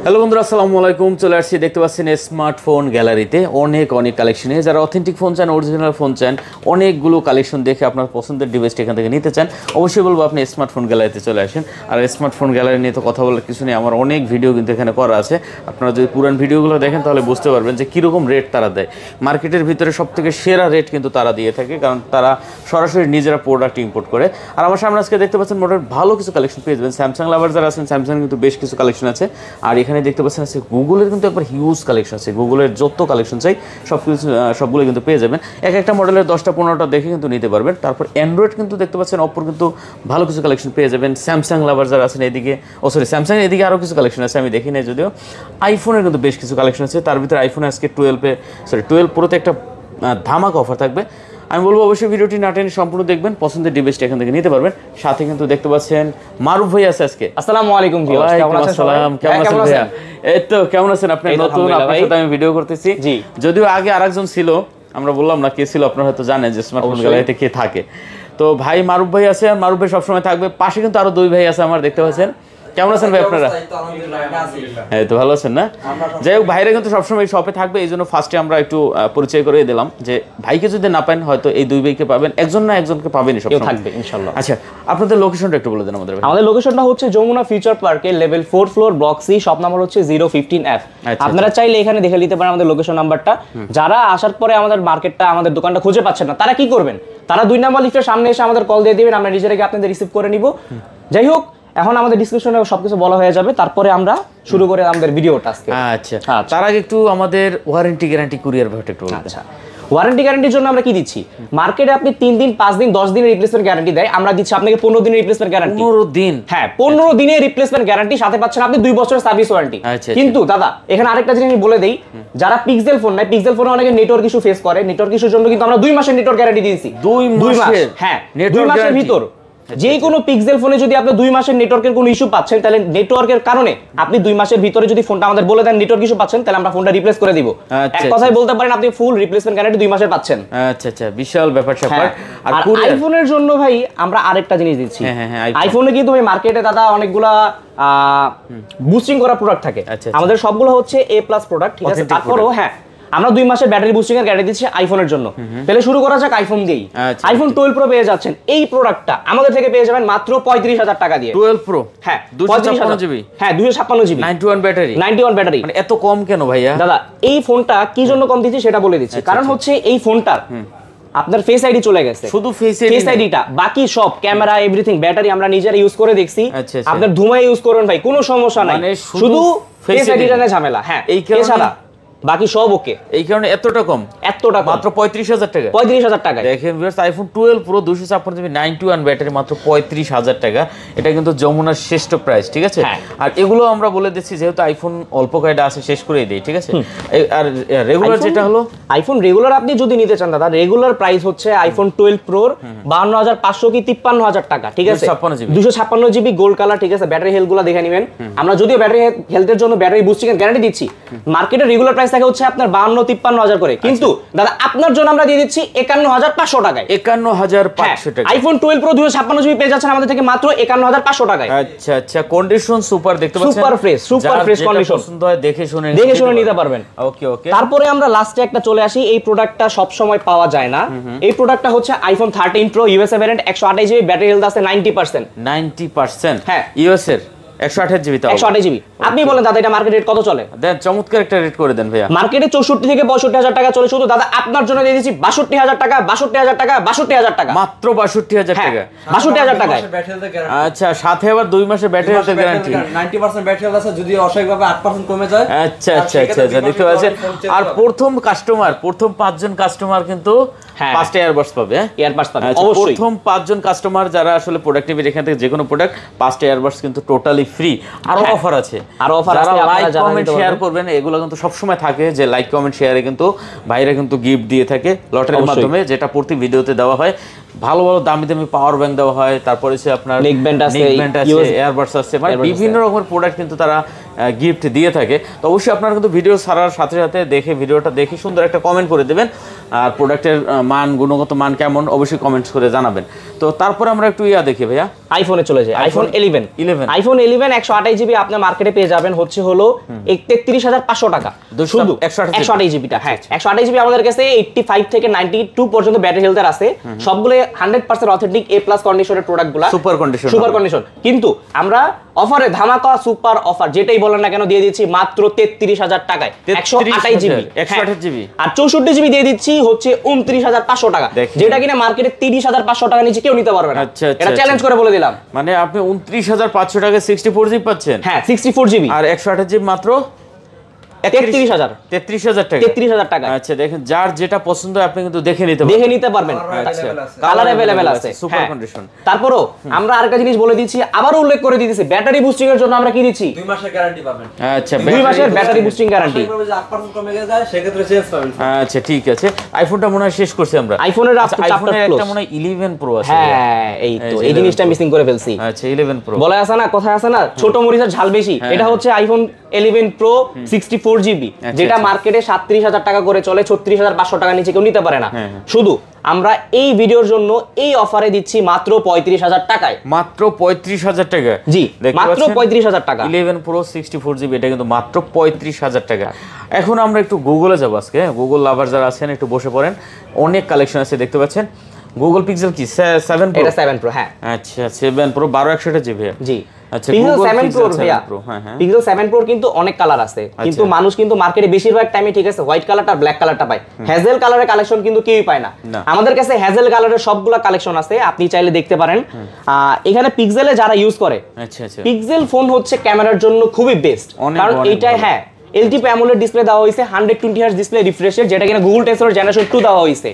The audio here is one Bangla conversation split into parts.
হ্যালো বন্ধুরা, আসসালামু আলাইকুম। চলে আসছি, দেখতে পাচ্ছেন স্মার্টফোন গ্যালারিতে অনেক কালেকশনে। যারা অথেন্টিক ফোন চান, অরিজিনাল ফোন চান, অনেকগুলো কালেকশন দেখে আপনার পছন্দের ডিভাইসটা এখান থেকে নিতে চান, অবশ্যই বলবো আপনি স্মার্টফোন গ্যালারিতে চলে আসেন। আর স্মার্টফোন গ্যালারি নিয়ে তো কথা বলার কিছু নেই, আমার অনেক ভিডিও কিন্তু এখানে করা আছে। আপনারা যদি পুরান ভিডিওগুলো দেখেন তাহলে বুঝতে পারবেন যে কীরকম রেট তারা দেয়। মার্কেটের ভিতরে সবথেকে সেরা রেট কিন্তু তারা দিয়ে থাকে, কারণ তারা সরাসরি নিজেরা প্রোডাক্ট ইম্পোর্ট করে। আর আমার সামনে আজকে দেখতে পাচ্ছেন মোটামুটি ভালো কিছু কালেকশন পেয়ে যাবেন। স্যামসাং লাভার যারা আছেন, স্যামসাং কিন্তু বেশ কিছু কালেকশন আছে। আর এখানে দেখতে পাচ্ছেন আছে গুগলের কিন্তু একবার হিউজ কালেকশন আছে। গুগলের যত কালেকশন চাই সবগুলো কিন্তু পেয়ে যাবেন। একটা মডেলের 10টা-15টা দেখে কিন্তু নিতে পারবেন। তারপর অ্যান্ড্রয়েড কিন্তু দেখতে পাচ্ছেন, অপর কিন্তু ভালো কিছু কালেকশন পেয়ে যাবেন। স্যামসাং লাভার যারা আছেন এদিকে, স্যামসাং এদিকে আরও কিছু কালেকশন আছে, আমি দেখি নাই যদিও। আইফোনের কিন্তু বেশ কিছু কালেকশন আছে। তার ভিতরে আইফোনে আজকে 12 প্রোতে একটা ধামাকা অফার থাকবে। আমি বলবো অবশ্যই ভিডিওটি না টেনে সম্পূর্ণ দেখবেন, পছন্দের ডিভাইসটা এখান থেকে নিতে পারবেন। সাথে কিন্তু দেখতে পাচ্ছেন মারুফ ভাই আছে আজকে। আসসালামু আলাইকুম ভিউয়ার্স, কেমন আছেন সবাই? কেমন আছেন ভাইয়া? এই তো কেমন আছেন আপনি? নতুন, আপনার সাথে আমি ভিডিও করতেছি। যদিও আগে আরেকজন ছিল, আমরা বললাম না কে ছিল, আপনারা হয়তো জানেন যে স্মার্টফোন গ্যালারিতে কে থাকে। তো ভাই মারুফ ভাই আছে, আর মারুফ ভাই সবসময় থাকবে। পাশে কিন্তু আরো দুই ভাই আছে আমার, দেখতে পাচ্ছেন। কেমন আছেন ভাই আপনারা? হ্যাঁ, তো ভালো আছেন না? যাই হোক, ভাইরা কিন্তু সবসময় শপে থাকবে, এই জন্য ফার্স্টে আমরা একটু পরিচয় করে দিলাম যে ভাইকে যদি না পান হয়তো এই দুই ভাইকে পাবেন, একজন না একজনকে পাবেনই, সব থাকবে ইনশাআল্লাহ। আচ্ছা, আপনাদের লোকেশনটা একটু বলে দেন আমাদের। আমাদের লোকেশনটা হচ্ছে যমুনা ফিউচার পার্কে level 4 floor block C, shop number হচ্ছে 015F। আপনারা চাইলে এখানে দেখে নিতে পারেন আমাদের লোকেশন নাম্বারটা। যারা আসার পরে আমাদের মার্কেটটা, আমাদের দোকানটা খুঁজে পাচ্ছেন না, তারা কি করবেন? তারা 2 নাম্বার লিফটের সামনে এসে আমাদের কল দিয়ে দিবেন, আমরা নিজেরাই আপনাদের রিসিভ করে নিব। যাই হোক, এখন আমাদের ডিসক্রিপশনে সবকিছু বলা হয়ে যাবে, তারপরে আমরা শুরু করে আমাদের ভিডিওটা আজকে। আচ্ছা, তার আগে একটু আমাদের ওয়ারেন্টি গ্যারান্টি কুরিয়ার ব্যাপারটা একটু বলুন। আচ্ছা, ওয়ারেন্টি গ্যারান্টির জন্য আমরা কি দিচ্ছি? মার্কেটে আপনি 3 দিন, 5 দিন, 10 দিনের রিপ্লেসমেন্ট গ্যারান্টি দেয়, আমরা দিচ্ছি আপনাকে 15 দিনের রিপ্লেসমেন্ট গ্যারান্টি। 15 দিন? হ্যাঁ, 15 দিনের রিপ্লেসমেন্ট গ্যারান্টি, সাথে পাচ্ছেন আপনি 2 বছরের সার্ভিস ওয়ারেন্টি। কিন্তু দাদা, এখানে আরেকটা জিনিস আমি বলে দেই, যারা পিক্সেল ফোন নাই, পিক্সেল ফোনে অনেকে নেটওয়ার্ক ইস্যু ফেস করে, নেটওয়ার্ক ইস্যুর জন্য কিন্তু আমরা 2 মাসের নেটওয়ার্ক গ্যারান্টি দিয়েছি। 2 মাস? হ্যাঁ, 2 মাসের ভিতর যে কোনো পিক্সেল ফোনে যদি আপনি 2 মাসের নেটওয়ার্কের কোনো ইস্যু পাচ্ছেন, তাহলে নেটওয়ার্কের কারণে আপনি 2 মাসের ভিতরে যদি ফোনটা আমাদের বলে দেন নেটওয়ার্ক ইস্যু পাচ্ছেন, তাহলে আমরা ফোনটা রিপ্লেস করে দিব। এক কথায় বলতে পারেন আপনি ফুল রিপ্লেসমেন্ট গ্যারান্টি 2 মাসের পাচ্ছেন। আচ্ছা আচ্ছা, বিশাল ব্যাপার-স্যাপার। আর আইফোনের জন্য ভাই আমরা আরেকটা জিনিস দিচ্ছি। আইফোনে কিন্তু ভাই মার্কেটে দাদা অনেকগুলা বুস্টিং করা প্রোডাক্ট থাকে, আমাদের সবগুলো হচ্ছে A+ প্রোডাক্ট, ঠিক আছে? তারপরও হ্যাঁ, আমরা 2 মাসের ব্যাটারি বুস্টিং এর গ্যারান্টি দিচ্ছি আইফোনের জন্য। তাহলে শুরু করা যাক আইফোন দিয়েই। আইফোন 12 প্রো পেয়ে যাচ্ছেন, এই প্রোডাক্টটা আমাদের থেকে পেয়ে যাবেন মাত্র 35,000 টাকা দিয়ে। 12 প্রো? হ্যাঁ, 256 জিবি। হ্যাঁ, 256 জিবি, 91 ব্যাটারি। 91 ব্যাটারি, মানে এত কম কেন ভাইয়া? দাদা এই ফোনটা কি জন্য কম দিচ্ছি সেটা বলে দিচ্ছি। কারণ হচ্ছে এই ফোনটার আপনার ফেস আইডি চলে গেছে, শুধু ফেস আইডিটা, বাকি সব ক্যামেরা এভরিথিং ব্যাটারি আমরা নিজেরা ইউজ করে দেখছি। আপনার ধুমায় ইউজ করুন ভাই, কোনো সমস্যা নাই, শুধু ফেস আইডিটা নিয়ে ঝামেলা। হ্যাঁ, এই ছাড়া বাকি সব ওকে। এই কারণে এতটা কম মাত্র 35,000 টাকা। 35,000 টাকা দেখেন viewers, iPhone 12 pro 256 GB 91 battery মাত্র 35,000 টাকা। এটা কিন্তু যমুনার শ্রেষ্ঠ প্রাইস, ঠিক আছে? আর এগুলো আমরা বলে দিচ্ছি যেহেতু আইফোন অল্প কয়টা আছে, শেষ করেই দেই, ঠিক আছে? আর রেগুলার যেটা হলো আইফোন রেগুলার আপনি যদি নিতে চান দাদা, রেগুলার প্রাইস হচ্ছে আইফোন 12 প্রোর 52,500 কি 53,000 টাকা, ঠিক আছে? 256 জিবি গোল্ড কালার, ঠিক আছে? ব্যাটারি হেলথ গুলো দেখে নেবেন। আমরা যদিও ব্যাটারি হেলথের জন্য ব্যাটারি বুস্টিং এর গ্যারান্টি দিচ্ছি, মার্কেটে রেগুলার প্রাইস থাকে হচ্ছে আপনার 52-53,000 করে, কিন্তু দাদা আপনার জন্য আমরা দিয়ে দিচ্ছি 51,500 টাকায়। 51,500 টাকা আইফোন 12 প্রো 256 জিবি পেয়ে যাচ্ছেন আমাদের থেকে মাত্র 51,500 টাকায়। আচ্ছা আচ্ছা, কন্ডিশন সুপার, দেখতে পাচ্ছেন সুপার ফ্রেশ কন্ডিশন, পছন্দ হয় দেখে শুনে নিতে পারবেন। ওকে ওকে। তারপরে আমরা লাস্টে একটা চলে আসি, এই প্রোডাক্টটা সব সময় পাওয়া যায় না। এই প্রোডাক্টটা হচ্ছে iPhone 13 pro USA variant, 128 GB battery health আছে 90%। 90%? হ্যাঁ, ইউএস এর 128 জিবি। তাও 128 জিবি। আপনি বলেন দাদা এটা মার্কেট রেট কত চলে? দেন চমৎকার একটা রেট করে দেন ভাইয়া। মার্কেটে 64 থেকে 62,000 টাকা চলে, শুধু দাদা আপনার জন্য দিয়ে দিচ্ছি 62,000 টাকা, 62,000 টাকা, 62,000 টাকা, মাত্র 62,000 টাকা। 62,000 টাকায়। আচ্ছা, সাথে আবার 2 মাসের ব্যাটারি হেলথের গ্যারান্টি, 90% ব্যাটারি হেলথ আছে, যদি অস্বাভাবিকভাবে 8% কমে যায়। আচ্ছা আচ্ছা আচ্ছা, দেখতে পাচ্ছেন। আর প্রথম 5 জন কাস্টমার কিন্তু 5টা এয়ারবাডস পাবে। এয়ারবাডস পাবে অবশ্যই। প্রথম 5 জন কাস্টমার যারা আসলে প্রোডাক্ট নেবে এখান থেকে, যে কোনো প্রোডাক্ট 5টা এয়ারবাডস কিন্তু টোটালি ফ্রি। আরো অফার আছে, যারা লাইক কমেন্ট শেয়ার করবেন, এগুলো কিন্তু সবসময় থাকে যে লাইক কমেন্ট শেয়ারে কিন্তু ভাইরা কিন্তু গিফট দিয়ে থাকে লটারির মাধ্যমে, যেটা প্রতি ভিডিওতে দেওয়া হয়। ভালো ভালো দামি দামি পাওয়ার ব্যাংক দেওয়া হয়, তারপরে হচ্ছে আপনার নেক ব্যান্ড আছে, এয়ারবাডস আছে, মানে বিভিন্ন রকমের প্রোডাক্ট কিন্তু তারা গিফট দিয়ে থাকে। তো অবশ্যই আপনারা কিন্তু ভিডিও ছাড়ার সাথে সাথে ভিডিওটা দেখে সুন্দর একটা কমেন্ট করে দেবেন, আর প্রোডাক্টের মান, গুণগত মান কেমন অবশ্যই কমেন্টস করে জানাবেন। তো তারপর আমরা একটু দেখি ভাইয়া, আইফোনে চলে যায়। আইফোন 11 আইফোন 11 128 জিবি আপনার মার্কেটে পেয়ে যাবেন হচ্ছে হলো 33,500 টাকা শুধু 128 জিবিটা। হ্যাঁ 128 জিবি আমাদের কাছে 85 থেকে 92 পর্যন্ত ব্যাটারি হেলথের আছে, সবগুলো 100% অথেন্টিক এ প্লাস কন্ডিশনের প্রোডাক্টগুলো, সুপার কন্ডিশন। কিন্তু আমরা অফারে ধামাকা সুপার অফার যেটাই বলেন না কেন দিয়ে দিচ্ছি মাত্র 33,000 টাকায় 128 জিবি, আর 64 জিবি দিয়ে দিচ্ছি হচ্ছে 29,500 টাকা, যেটা কিনা মার্কেটে 30,500 টাকা নিচে কেউ নিতে পারবে না। এটা চ্যালেঞ্জ করে বলে দিলাম। মানে আপনি 29,500 টাকায় 64 জিবি পাচ্ছেন। হ্যাঁ 64 জিবি আর 128 জিবি মাত্র 33,000 টাকা। আচ্ছা দেখেন, যার যেটা পছন্দ আপনি কিন্তু দেখে নিতে পারবেন। কালার अवेलेबल আছে, সুপার কন্ডিশন। তারপরও আমরা আরেকটা জিনিস বলে দিচ্ছি, আবার উল্লেখ করে দিতেছি, ব্যাটারি বুস্টিং এর জন্য আমরা কি দিচ্ছি 2 মাসের গ্যারান্টি পাবেন। আচ্ছা 2 মাসের ব্যাটারি বুস্টিং গ্যারান্টি। 8% কমে যায় সেক্ষেত্রে চেঞ্জ পাবেন। আচ্ছা ঠিক আছে, আইফোনটা মনে হয় শেষ করছি আমরা। আইফোনের চ্যাপ্টার একটা মনে হয় 11 প্রো আছে। হ্যাঁ এই তো এই জিনিসটা মিসিং করে ফেলছি। আচ্ছা 11 প্রো বলা আছে না, কথা আছে না, ছোট মরিচের ঝাল বেশি। এটা হচ্ছে আইফোন 11 প্রো 64 জিবি, যেটা মার্কেটে 37,000 টাকা করে চলে, 36,500 টাকা নিচে কেউ নিতে পারে না। শুধু আমরা এই ভিডিওর জন্য এই অফারে দিচ্ছি মাত্র 35,000 টাকায়। মাত্র 35,000 টাকা? জি মাত্র 35,000 টাকা। 11 প্রো 64 জিবি, এটা কিন্তু মাত্র 35,000 টাকা। এখন আমরা একটু গুগলে যাব আজকে। গুগল লাভার যারা আছেন একটু বসে পড়েন, অনেক কালেকশন আছে দেখতে পাচ্ছেন। গুগল পিক্সেল কি 7 প্রো? এটা 7 প্রো। হ্যাঁ আচ্ছা 7 প্রো 12/128 জিবি। জি আচ্ছা পিক্সেল 7 প্রো ভাইয়া, পিক্সেল 7 প্রো কিন্তু অনেক কালার আছে, কিন্তু মানুষ কিন্তু মার্কেটে বেশিরভাগ টাইমে ঠিক আছে হোয়াইট কালারটা আর ব্ল্যাক কালারটা পায়, হ্যাজেল কালারের কালেকশন কিন্তু কেউই পায় না। আমাদের কাছে হ্যাজেল কালারের সবগুলা কালেকশন আছে, আপনি চাইলে দেখতে পারেন। এখানে পিক্সেলে যারা ইউজ করে, আচ্ছা আচ্ছা পিক্সেল ফোন হচ্ছে ক্যামেরার জন্য খুবই বেস্ট, কারণ এইটাই হ্যাঁ এলটিপি অ্যামোলেড ডিসপ্লে দেওয়া হয়েছে, 120 হার্জ ডিসপ্লে রিফ্রেশের, যেটা কিনা গুগল টেন্সর জেনারেশন 2 দেওয়া হয়েছে।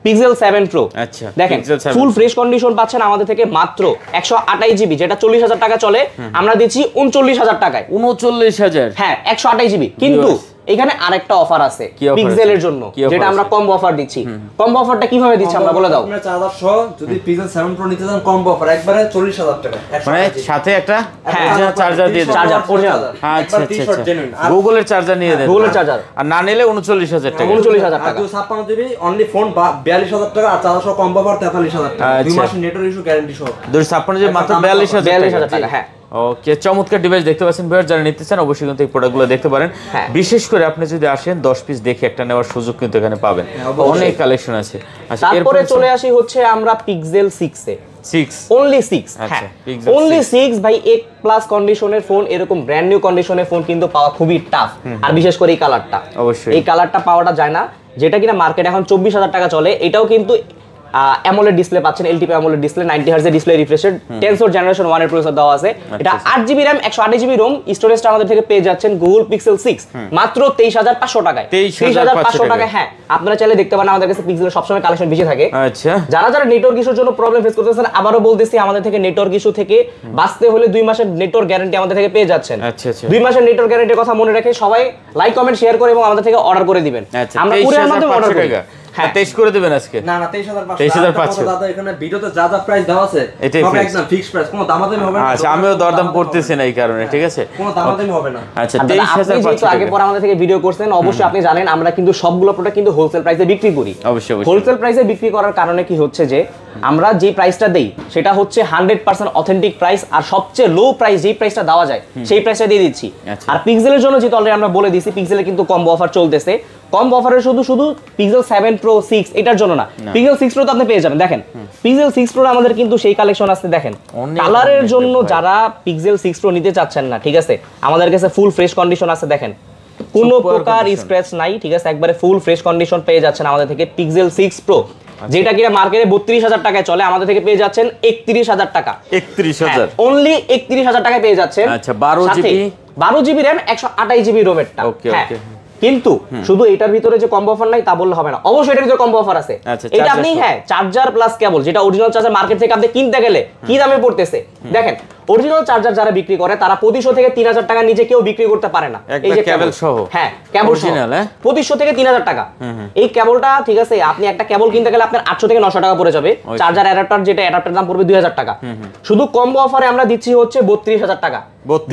পিক্সেল 7 প্রো আচ্ছা দেখেন ফুল ফ্রেশ কন্ডিশন পাচ্ছেন আমাদের থেকে মাত্র 128 জিবি, যেটা 40,000 টাকা চলে, আমরা দিচ্ছি 39,000 টাকায়। 39,000? হ্যাঁ 128 জিবি। কিন্তু এখানে আরেকটা অফার আছে পিক্সেলের জন্য, যেটা আমরা কম্বো অফার দিচ্ছি। কম্বো অফারটা কিভাবে দিচ্ছি আমরা বলে দাও। আপনার চার্জার সহ যদি পিক্সেল 7 প্রো নিতে চান কম্বো অফার একবারে 40,000 টাকা, মানে সাথে একটা চার্জার দিয়ে দেন। Charger original. আচ্ছা আচ্ছা গুগলের চার্জার নিয়ে দেন। গুগলের চার্জার আর না নিলে 39,000 টাকা। 39,000 টাকা। 256 জিবি অনলি ফোন 42,000 টাকা, আর চার্জার সহ কম্বো অফার 43,000 টাকা। 2 মাসের নেটওয়ার্ক ইস্যু গ্যারান্টি সহ 256 জিবি মাত্র 42,000 টাকা। হ্যাঁ ওকে, চমৎকার ডিভাইস দেখতে পাচ্ছেন। ভিউয়ার যারা নিতে চান অবশ্যই কিন্তু এই প্রোডাক্টগুলো দেখতে পারেন। বিশেষ করে আপনি যদি আসেন 10 পিস দেখে একটা নেওয়ার সুযোগ কিন্তু এখানে পাবেন, অনেক কালেকশন আছে। আচ্ছা তারপরে চলে আসি হচ্ছে আমরা পিক্সেল 6 এ। 6 only 6 হ্যাঁ only 6 ভাই, এক প্লাস কন্ডিশনের ফোন, এরকম ব্র্যান্ড নিউ কন্ডিশনের ফোন কিন্তু পাওয়া খুবই টাফ, আর বিশেষ করে এই কালারটা, অবশ্যই এই কালারটা পাওয়াটা যায় না, যেটা কিনা মার্কেট এখন 24,000 টাকা চলে। এটাও কিন্তু অ্যামোলেড ডিসপ্লে পাচ্ছেন, এলটিপি অ্যামোলেড ডিসপ্লে, 90 হার্জ এর ডিসপ্লে রিফ্রেশের, টেনসর জেনারেশন 1 এর প্রসেসর দেওয়া আছে। এটা 8 জিবি র‍্যাম 128 জিবি রোম, স্টোরেজটা আমাদের থেকে পেয়ে যাচ্ছেন গুগল পিক্সেল 6 মাত্র 23,500 টাকায়। 23,500 টাকায়। হ্যাঁ আপনারা চাইলে দেখতে পারেন, আমাদের কাছে পিক্সেলের সবসময় কালেকশন বেশি থাকে। আচ্ছা যারা নেটওয়ার্ক ইস্যুর জন্য প্রবলেম ফেস করতেছেন, আবারও বলতেছি আমাদের থেকে নেটওয়ার্ক ইস্যু থেকে বাঁচতে হলে 2 মাসের নেটওয়ার্ক গ্যারান্টি আমাদের থেকে পেয়ে যাচ্ছেন। আচ্ছা আচ্ছা 2 মাসের নেটওয়ার্ক গ্যারান্টির কথা মনে রেখে সবাই লাইক কমেন্ট শেয়ার করে এবং আমাদের থেকে অর্ডার করে দিবেন। আমরা কুরিয়ার মাধ্যমে অর্ডার করি। হ্যাঁ 23 করে দিবেন আজকে। না 23,500 দাদা, এখানে ভিডিওতে যা যা প্রাইস দেওয়া আছে সব একদম ফিক্সড প্রাইস, কোনো দামাদামি হবে না। আচ্ছা আমিও দরদাম করতেছি না এই কারণে, ঠিক আছে, কোনো দামাদামি হবে না। আচ্ছা 23,500 আগে পরে আমাদের থেকে ভিডিও করছেন, অবশ্যই আপনি জানেন আমরা কিন্তু সবগুলো প্রোডাক্ট কিন্তু হোলসেল প্রাইসে বিক্রি করি। অবশ্যই হোলসেল প্রাইসে বিক্রি করার কারণে কি হচ্ছে যে আমরা যে প্রাইসটা দেই সেটা হচ্ছে 100% অথেন্টিক প্রাইস, আর সবচেয়ে লো প্রাইস যেই প্রাইসটা দেওয়া যায় সেই প্রাইসটা দিয়ে দিচ্ছি। আর পিক্সেলের জন্য যেটা অলরেডি আমরা বলে দিয়েছি, পিক্সেলে কিন্তু কম্বো অফার চলতেছে। কম্বো অফারে শুধু পিক্সেল 7 প্রো 6 এটার জন্য না, পিক্সেল 6 প্রো তো আপনি পেয়ে যাবেন। দেখেন পিক্সেল 6 প্রো আমাদের কিন্তু সেই কালেকশন আছে, দেখেন কালারের জন্য যারা পিক্সেল 6 প্রো নিতে চাচ্ছেন না, ঠিক আছে, আমাদের কাছে ফুল ফ্রেশ কন্ডিশন আছে। দেখেন কোনো প্রকার স্ক্র্যাচ নাই, ঠিক আছে, একবারে ফুল ফ্রেশ কন্ডিশন পেয়ে যাচ্ছেন আমাদের থেকে পিক্সেল 6 প্রো, যেটা কিনা মার্কেটে 32,000 টাকায় চলে, আমাদের থেকে পেয়ে যাচ্ছেন 31,000 টাকা। 31,000 অনলি 31,000 টাকায় পেয়ে যাচ্ছেন। আচ্ছা 12 জিবি র‍্যাম 128 জিবি রোমেরটা। ওকে ওকে, কিন্তু শুধু এটার ভিতরে যে কম্বো অফার নাই তা বললে হবে না, অবশ্যই এটার ভিতরে কম্বো অফার আছে। এটা আপনি হ্যাঁ চার্জার প্লাস কেবল, যেটা অরিজিনাল চার্জার মার্কেট থেকে আপনি কিনতে গেলে কি দামে পড়তেছে, দেখেন অরিজিনাল চার্জার যারা বিক্রি করে তারা 2500 থেকে 3000 টাকা নিচে কেউ বিক্রি করতে পারে না। এই যে কেবল সহ, হ্যাঁ কেবল অরিজিনাল 2500 থেকে 3000 টাকা। এই কেবলটা ঠিক আছে, আপনি একটা কেবল কিনতে গেলে আপনার 800 থেকে 900 টাকা পড়ে যাবে। চার্জার অ্যাডাপ্টার, যেটা অ্যাডাপ্টার দাম পড়বে 2000 টাকা। শুধু কম্বো অফারে আমরা দিচ্ছি হচ্ছে 32000 টাকা,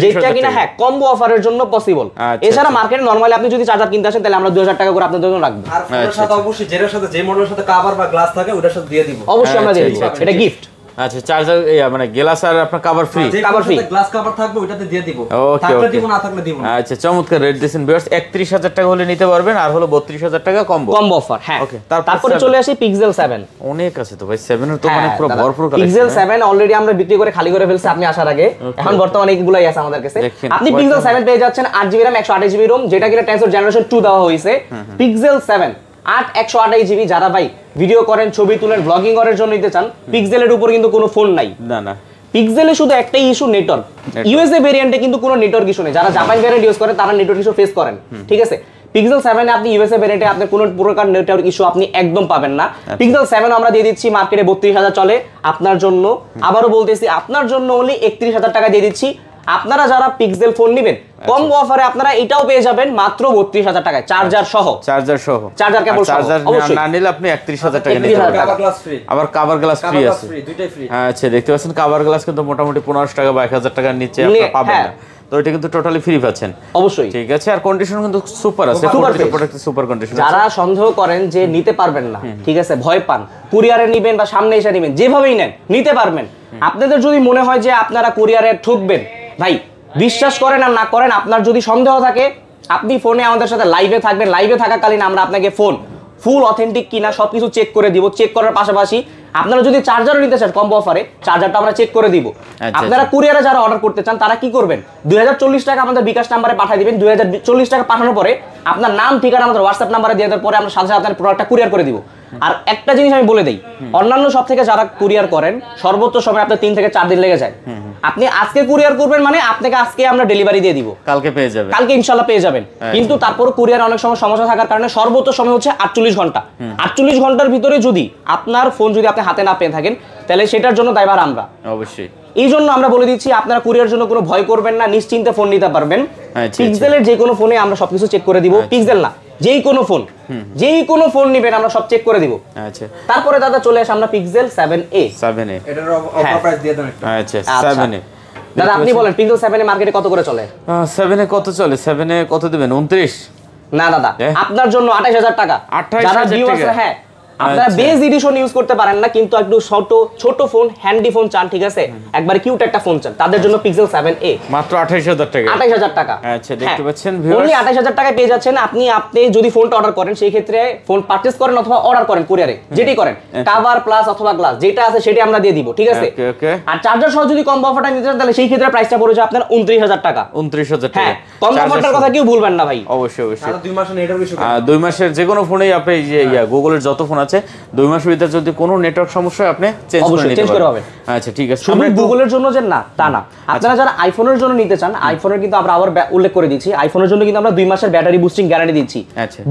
যেটা কিনা হ্যাঁ কম্বো অফারের জন্য পসিবল। এছাড়া মার্কেটে নরমালি আপনি যদি চার্জার কিনতে আসেন তাহলে আমরা 2000 টাকা করে আপনাদের জন্য রাখবো। আর ফোনের সাথে অবশ্যই যেটার সাথে যে মডেলের সাথে কভার বা গ্লাস থাকে ওটার সাথে দিয়ে দিব, অবশ্যই আমরা দিয়ে দিব, এটা গিফট। আচ্ছা, চার্জার মানে গ্লাস আর আপনার cover free, cover free, glass cover থাকবে ওটাতে দিয়ে দিব, থাকলে দিব না থাকলে দিব না। আচ্ছা, চমৎকার রেট দিয়েছেন ভিউয়ার্স। 31000 টাকা হলে নিতে পারবেন, আর হলো 32000 টাকা কম্বো অফার। হ্যাঁ, ওকে। তারপরে চলে আসি পিক্সেল 7। অনেক আছে তো ভাই, 7 এর তো মানে পুরো ভরপুর কালেকশন। পিক্সেল 7 অলরেডি আমরা বিক্রি করে খালি করে ফেলছি আপনি আসার আগে। এখন বর্তমানে এইগুলাই আছে আমাদের কাছে। আপনি পিক্সেল 7 পেয়ে যাচ্ছেন 8GB RAM 128GB ROM, যেটা কিনা টেনসর জেনারেশন 2 দেওয়া হয়েছে। পিক্সেল 7 128GB, যারা ভাই ভিডিও করেন, ছবি তুলেন, ব্লগিং করার জন্য নিতে চান, পিক্সেলের উপর কিন্তু কোনো ফোন নাই। না, পিক্সেলে শুধু একটাই ইস্যু, নেটওয়ার্ক। ইউএসএ ভেরিয়েন্টে কিন্তু কোনো নেটওয়ার্ক ইস্যু নেই। যারা জাপান ভেরিয়েন্ট ইউজ করে তারা নেটওয়ার্ক ইস্যু ফেস করেন, ঠিক আছে। পিক্সেল 7 এ আপনি ইউএসএ ভেরিয়েন্টে আপনি কোনো প্রকার নেটওয়ার্ক ইস্যু আপনি একদম পাবেন না। পিক্সেল 7 আমরা দিয়ে দিচ্ছি মার্কেটে 32000 চলে, আপনার জন্য আবারও বলতেছি আপনার জন্য অনলি 31000 টাকা দিয়ে দিচ্ছি। আপনারা যারা পিক্সেল ফোন নেবেন কম্বো অফারে আপনারা এটাও পেয়ে যাবেন মাত্র 32000 টাকায়, চার্জার সহ। চার্জার কেবল সহ, অবশ্যই না নিলে আপনি 31000 টাকা নিতে পারবেন। কভার গ্লাস ফ্রি, আবার কভার গ্লাস ফ্রি আছে, দুইটাই ফ্রি। আচ্ছা, দেখতে পাচ্ছেন কভার গ্লাস কিন্তু মোটামুটি 1500 টাকা বা 1000 টাকার নিচে আপনি পাবেন না, তো এটা কিন্তু টোটালি ফ্রি পাচ্ছেন। অবশ্যই ঠিক আছে। আর কন্ডিশন কিন্তু সুপার আছে, সুপার কন্ডিশন। যারা সন্দেহ করেন যে নিতে পারবেন না, ঠিক আছে, ভয় পান, কুরিয়ারে নেবেন বা সামনে এসে নেবেন, যেভাবেই নেন নিতে পারবেন। আপনাদের যদি মনে হয় যে আপনারা কুরিয়ারে ঠকবেন, ভাই বিশ্বাস করেন আর না করেন, আপনার যদি সন্দেহ থাকে আপনি ফোনে আমাদের সাথে লাইভে থাকবেন, লাইভে থাকাকালীন আমরা আপনাকে ফোন ফুল অথেন্টিক কিনা সবকিছু চেক করে দিব। চেক করার পাশাপাশি আপনারা যদি চার্জারও নিতে চান কম্বো অফারে, চার্জারটা আমরা চেক করে দিব। আপনারা কুরিয়ারে যারা অর্ডার করতে চান তারা কি করবেন, 2040 টাকা আমাদের বিকাশ নাম্বারে পাঠিয়ে দিবেন। 2040 টাকা পাঠানোর পরে আপনার নাম ঠিকানা আমাদের হোয়াটসঅ্যাপ নাম্বারে দিয়ে দেওয়ার পরে আমরা সাথে সাথে আপনার প্রোডাক্টটা কুরিয়ার করে দিব। আর একটা জিনিস আমি বলে দেই, অন্যান্য সব থেকে যারা কুরিয়ার করেন সর্বোচ্চ সময় আপনার 3 থেকে 4 দিন লেগে যায়। আপনি আজকে কুরিয়ার করবেন মানে আপনাকে আজকে আমরা ডেলিভারি দিয়ে দিব, কালকে পেয়ে যাবেন, কালকে ইনশাআল্লাহ পেয়ে যাবেন। কিন্তু তারপরে কুরিয়ার অনেক সময় সমস্যা থাকার কারণে সর্বোচ্চ সময় হচ্ছে 48 ঘন্টা। 48 ঘন্টার ভিতরে যদি আপনার ফোন যদি আপনি হাতে না পেয়ে থাকেন তাহলে সেটার জন্য দায়ভার আমরা, অবশ্যই। এই জন্য আমরা বলে দিচ্ছি আপনারা কুরিয়ার জন্য কোনো ভয় করবেন না, নিশ্চিন্তে ফোন নিতে পারবেন। পিক্সেলের যে কোনো ফোনে আমরা সবকিছু চেক করে দিব, পিক্সেল না যেই কোনো ফোন নেবেন আমরা সব চেক করে দিব। আচ্ছা, তারপরে দাদা চলে আসে আমরা পিক্সেল 7a। এটার অফার প্রাইস দিয়ে দেন একটু। আচ্ছা, 7a দাদা আপনি বলেন পিক্সেল 7 এ মার্কেটে কত করে চলে? 7 এ কত চলে? 7 এ কত দিবেন? 29? না দাদা, আপনার জন্য 28000 টাকা। যারা ভিউয়ার্স, হ্যাঁ আপনারা বেজ এডিশন ইউজ করতে পারেন না, কিন্তু একটু ছোট ফোন, হ্যান্ডি ফোন চান, ঠিক আছে, একবার কিউট একটা ফোন চান, তাদের জন্য পিক্সেল 7a মাত্র 28000 টাকা। 28000 টাকা। আচ্ছা, দেখতে পাচ্ছেন ভিউয়ার্স, অনলি 28000 টাকায় পেয়ে যাচ্ছেন। আপনি যদি ফোনটা অর্ডার করেন সেই ক্ষেত্রে ফোন পারচেজ করেন অথবা অর্ডার করেন কুরিয়ারে, যেটি করেন কভার প্লাস অথবা গ্লাস যেটা আছে সেটা আমরা দিয়ে দিব, ঠিক আছে। আর চার্জার সহ যদি কম অফারটা নিতে চান তাহলে সেই ক্ষেত্রে প্রাইসটা পড়ে যায় আপনার 29000 টাকা। 29000 টাকা। হ্যাঁ, কম অফারটার কথা কেউ ভুলবেন না ভাই। অবশ্যই অবশ্যই। আর 2 মাসের নেটওয়ার্ক ইস্যু, 2 মাসের যে কোনো ফোনেই আপনি যে গুগলের যত ফোন আছে 2 মাসের ভিতরে যদি কোনো নেটওয়ার্ক সমস্যা হয় আপনি চেঞ্জ করে পাবেন। আচ্ছা, ঠিক আছে। শুধু গুগলের জন্য যে না তা না, আপনারা যারা আইফোনের জন্য নিতে চান, আইফোনের কিন্তু আমরা আবার উল্লেখ করে দিচ্ছি, আইফোনের জন্য কিন্তু আমরা 2 মাসের ব্যাটারি বুস্টিং গ্যারান্টি দিচ্ছি।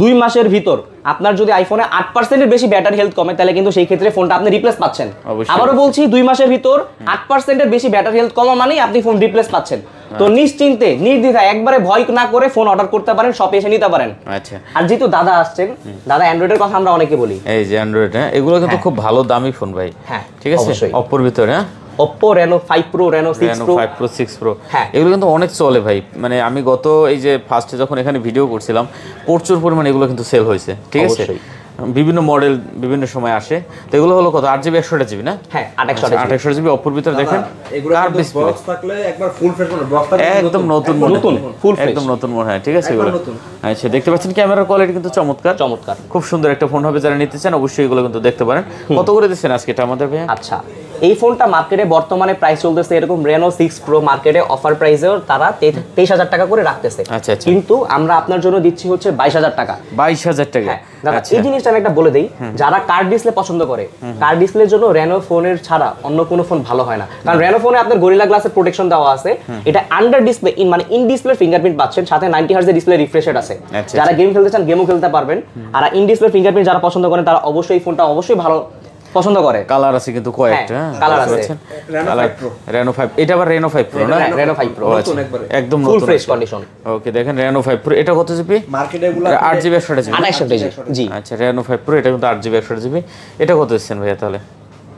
2 মাসের ভিতর আপনার যদি আইফোনে 8% এর বেশি ব্যাটারি হেলথ কমে তাহলে কিন্তু সেই ক্ষেত্রে ফোনটা আপনি রিপ্লেস পাচ্ছেন। আবারও বলছি 2 মাসের ভিতর 8% এর বেশি ব্যাটারি হেলথ কমা মানেই আপনি ফোন রিপ্লেস পাচ্ছেন। তো নিশ্চিন্তে নির্দ্বিধায় একবারে ভয় না করে ফোন অর্ডার করতে পারেন, শপে এসে নিতে পারেন। আচ্ছা, আর যেহেতু দাদা আসছেন, দাদা অ্যান্ড্রয়েডের কথা আমরা অনেকে বলি, এই যে অ্যান্ড্রয়েড, হ্যাঁ এগুলো কিন্তু খুব ভালো দামি ফোন ভাই। হ্যাঁ, ঠিক আছে, অপোর ভিতরে, হ্যাঁ Oppo Reno 5 Pro, Reno 6 Pro, 6 Pro, হ্যাঁ এগুলো কিন্তু অনেক চলে ভাই। মানে আমি গত এই যে ফার্স্টে যখন এখানে ভিডিও করছিলাম প্রচুর পরিমাণে এগুলো কিন্তু সেল হয়েছে, ঠিক আছে। বিভিন্ন মডেল বিভিন্ন সময় আসে, তো এগুলো হলো কত 8GB 128GB না? হ্যাঁ, 828GB অপর ভিতরে দেখেন এগুলো কিন্তু বক্স থাকলে একবার ফুল ফ্রেশ মানে বক্স থাকলে একদম নতুন ফুল ফ্রেশ, একদম নতুন মনে হয়, ঠিক আছে এগুলো। আচ্ছা, দেখতে পাচ্ছেন ক্যামেরার কোয়ালিটি কিন্তু চমৎকার, খুব সুন্দর একটা ফোন হবে। যারা নিতে চান অবশ্যই এগুলো কিন্তু দেখতে পারেন। কত করে দিচ্ছেন আজকে এটা আমাদের ভাই? আচ্ছা, এই ফোনটা মার্কেটে বর্তমানে প্রাইস চলতেছে এরকম, Reno 6 Pro মার্কেটে অফার প্রাইসেও তারা 23000 টাকা করে রাখতেছে। আচ্ছা, কিন্তু আমরা আপনার জন্য দিচ্ছি হচ্ছে 22000 টাকা। 22000 টাকা। দাদা এই জিনিসটা আমি একটা বলে দেই, যারা কার্ড ডিসপ্লে পছন্দ করে, কার্ড ডিসপ্লের জন্য Reno ফোনের ছাড়া অন্য কোনো ফোন ভালো হয় না। কারণ Reno ফোনে আপনার গরিলা গ্লাসের প্রোটেকশন দেওয়া আছে, এটা আন্ডার ডিসপ্লে মানে ইন ডিসপ্লে ফিঙ্গারপ্রিন্ট পাচ্ছেন, সাথে 90 হার্জ এর ডিসপ্লে রিফ্রেশ রেট আছে। যারা গেম খেলতে চান গেমও খেলতে পারবেন। আর ইন ডিসপ্লে ফিঙ্গারপ্রিন্ট যারা পছন্দ করেন তারা অবশ্যই এই ফোনটা অবশ্যই ভালো পছন্দ করে। কালার আছে কিন্তু কয়েকটা, হ্যাঁ, কালার আছে। Reno 5, এটা আবার Reno 5 Pro না? Reno 5 Pro একদম ফুল নতুন ফ্রেশ কন্ডিশন। ওকে, দেখেন Reno 5 Pro, এটা কত জিবি? মার্কেটে এগুলো 8GB 128GB। 28GB জি। আচ্ছা, Reno 5 Pro এটা কিন্তু 8GB 128GB। এটা কত দিচ্ছেন ভাইয়া তাহলে?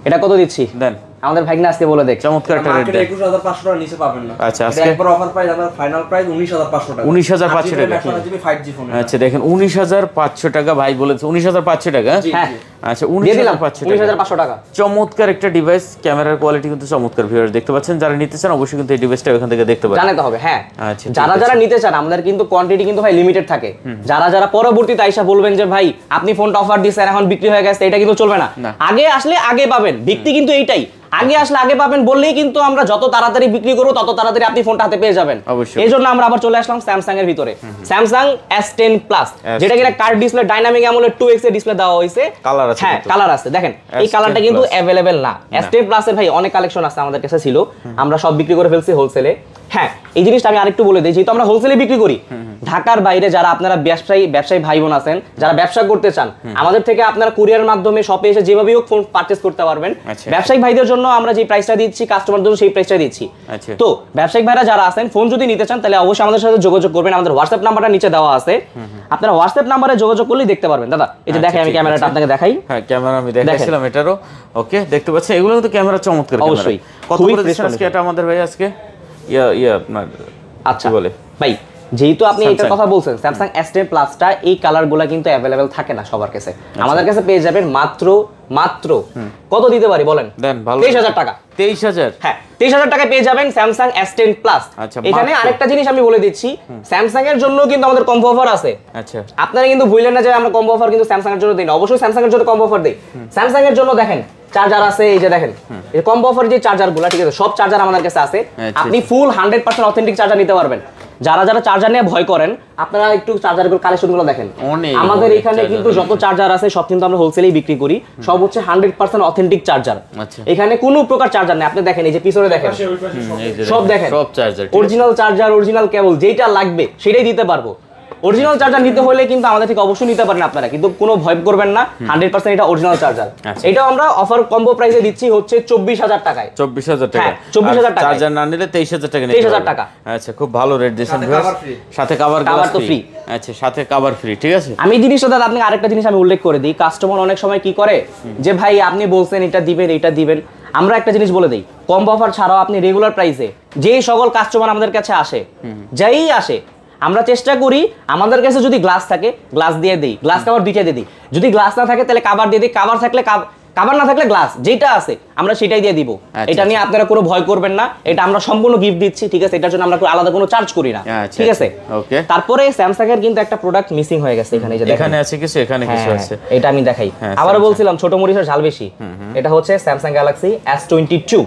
এটা কত দিচ্ছি দেন, আমাদের ভাগ্নে আজকে বলে দেখ। চমৎকার একটা রেট মার্কেটে দেন। 21500 টাকার নিচে পাবেন না। আচ্ছা, এটা আজকে একবার অফার প্রাইস, আপনার ফাইনাল প্রাইস 19500 টাকা। 19500 টাকা। 128GB 5G phone. আচ্ছা, দেখেন 19500 টাকা ভাই বলেছে, 19500 টাকা। হ্যাঁ, আচ্ছা, দিয়ে দিলাম 19500 টাকা। চমৎকার একটা ডিভাইস, ক্যামেরার কোয়ালিটি কিন্তু চমৎকার। ভিউয়ার্স দেখতে পাচ্ছেন, যারা নিতে চান অবশ্যই কিন্তু এই ডিভাইসটা এখান থেকে দেখতে পারেন। জানাতে হবে হ্যাঁ। আচ্ছা, যারা যারা নিতে চান, আমাদের কিন্তু কোয়ান্টিটি কিন্তু ভাই লিমিটেড থাকে। যারা যারা পরবর্তীতে আইসা বলবেন যে ভাই আপনি ফোনটা অফার দিয়েছেন এখন বিক্রি হয়ে গেছে, এটা কিন্তু চলবে না। আগে আসলে আগে পাবেন, বিক্রি কিন্তু এইটাই, আগে আসলে আগে পাবেন বললেই কিন্তু আমরা যত তাড়াতাড়ি বিক্রি করব তত তাড়াতাড়ি আপনি ফোনটা হাতে পেয়ে যাবেন। এই জন্য আমরা আবার চলে আসলাম স্যামসাং এর ভিতরে। স্যামসাং S10 প্লাস, যেটা কিনা curve display, dynamic AMOLED 2x এর ডিসপ্লে দেওয়া হয়েছে। কালার আছে, হ্যাঁ কালার আছে, দেখেন এই কালারটা কিন্তু অ্যাভেলেবেল না। S10 প্লাস এর ভাই অনেক কালেকশন আছে আমাদের কাছে ছিল, আমরা সব বিক্রি করে ফেলছি হোলসেলে। হ্যাঁ, এই জিনিসটা আমি আরেকটু বলে দিই, যেহেতু আমরা হোলসেলে বিক্রি করি, ঢাকার বাইরে যারা আপনারা ব্যবসায়ী ভাই বোন আছেন, যারা ব্যবসা করতে চান, আমাদের থেকে আপনারা কুরিয়ার মাধ্যমে শপে এসে যেভাবেই হোক ফোন পারচেজ করতে পারবেন। ব্যবসায়িক ভাইদের জন্য আমরা যে প্রাইসটা দিচ্ছি, কাস্টমারদের জন্য সেই প্রাইসটা দিচ্ছি। তো ব্যবসায়িক ভাইরা যারা আছেন, ফোন যদি নিতে চান তাহলে অবশ্যই আমাদের সাথে যোগাযোগ করবেন। আমাদের হোয়াটসঅ্যাপ নাম্বারটা নিচে দেওয়া আছে, আপনারা হোয়াটসঅ্যাপ নাম্বারে যোগাযোগ করলেই দেখতে পারবেন। দাদা এই যে দেখেন, আমি ক্যামেরাটা আপনাকে দেখাই। হ্যাঁ, ক্যামেরা আমি দেখাইছিলাম এটারও। ওকে, দেখতে পাচ্ছেন এগুলো কিন্তু ক্যামেরা চমৎকার। অবশ্যই কত করে দিচ্ছেন আজকে এটা আমাদের ভাই আজকে? আপনার আচ্ছা বলে ভাই, যেহেতু আপনি এটার কথা বলছেন, স্যামসাং S10 প্লাসটা এই কালারগুলো কিন্তু অ্যাভেলেবেল থাকে না সবার কাছে। আমাদের কাছে পেয়ে যাবেন মাত্র কত দিতে পারি বলেন? দেন, ভালো 23000 টাকা। 23000? হ্যাঁ, 23000 টাকায় পেয়ে যাবেন স্যামসাং S10 প্লাস। এখানে আরেকটা জিনিস আমি বলে দিচ্ছি, স্যামসাং এর জন্য কিন্তু আমাদের কম্বো অফার আছে। আচ্ছা, আপনারা কিন্তু ভুলেন না যে আমরা কম্বো অফার কিন্তু স্যামসাং এর জন্য দেই না, অবশ্যই স্যামসাং এর জন্য কম্বো অফার দেই। স্যামসাং এর জন্য দেখেন চার্জার আছে, এই যে দেখেন এই কম্বো অফার যে চার্জারগুলো, ঠিক আছে, সব চার্জার আমাদের কাছে আছে। আপনি ফুল 100% অথেন্টিক চার্জার নিতে পারবেন। যারা যারা চার্জার নিয়ে ভয় করেন, আপনারা একটু চার্জারগুলো কালেকশনগুলো দেখেন। আমাদের এখানে কিন্তু যত চার্জার আছে সব কিন্তু আমরা হোলসেলেই বিক্রি করি, সব হচ্ছে 100% অথেন্টিক চার্জার। এখানে কোনো প্রকার চার্জার নেই। আপনি দেখেন এই যে পিছনে দেখেন, সব দেখেন সব চার্জার, অরিজিনাল চার্জার, অরিজিনাল কেবল, যেটা লাগবে সেটাই দিতে পারবো। অরিজিনাল চার্জার নিতে হলে কিন্তু আমাদের থেকে অবশ্যই নিতে পারেন আপনারা, কিন্তু কোনো ভয় করবেন না, 100% এটা অরিজিনাল চার্জার। এটাও আমরা অফার কম্বো প্রাইসে দিচ্ছি হচ্ছে 24000 টাকায়। 24000 টাকা? হ্যাঁ, 24000 টাকা। চার্জার না নিলে 23000 টাকা নিতে 23000 টাকা। আচ্ছা, খুব ভালো রেট দিয়েছেন। সাথে কভার তো ফ্রি। আচ্ছা, সাথে কভার ফ্রি, ঠিক আছে। আমি জিনিসটা দাদা আপনাকে আরেকটা জিনিস আমি উল্লেখ করে দিই, কাস্টমার অনেক সময় কি করে যে ভাই আপনি বলছেন এটা দিবেন, এটা দিবেন, আমরা একটা জিনিস বলে দিই, কম্বো অফার ছাড়াও আপনি রেগুলার প্রাইসে যে সকল কাস্টমার আমাদের কাছে আসে, যাই আসে, আমরা চেষ্টা করি আমাদের কাছে যদি গ্লাস থাকে গ্লাস দিয়ে দিই, গ্লাস কভার দুইটা দিয়ে দিই, যদি গ্লাস না থাকে তাহলে কভার দিয়ে দিই, কভার থাকলে কভার না থাকলে গ্লাস, যেটা আছে আমরা সেটাই দিয়ে দিব। এটা নিয়ে আপনারা কোনো ভয় করবেন না, এটা আমরা সম্পূর্ণ গিফট দিচ্ছি, ঠিক আছে, এটার জন্য আমরা আলাদা কোনো চার্জ করি না, ঠিক আছে। ওকে, তারপরে স্যামসাং এর কিন্তু একটা প্রোডাক্ট মিসিং হয়ে গেছে এখানে, যে এখানে আছে কিছু, এখানে কিছু আছে, এটা আমি দেখাই। আবার বলছিলাম ছোট মরিচের ঝাল বেশি, এটা হচ্ছে স্যামসাং গ্যালাক্সি S22।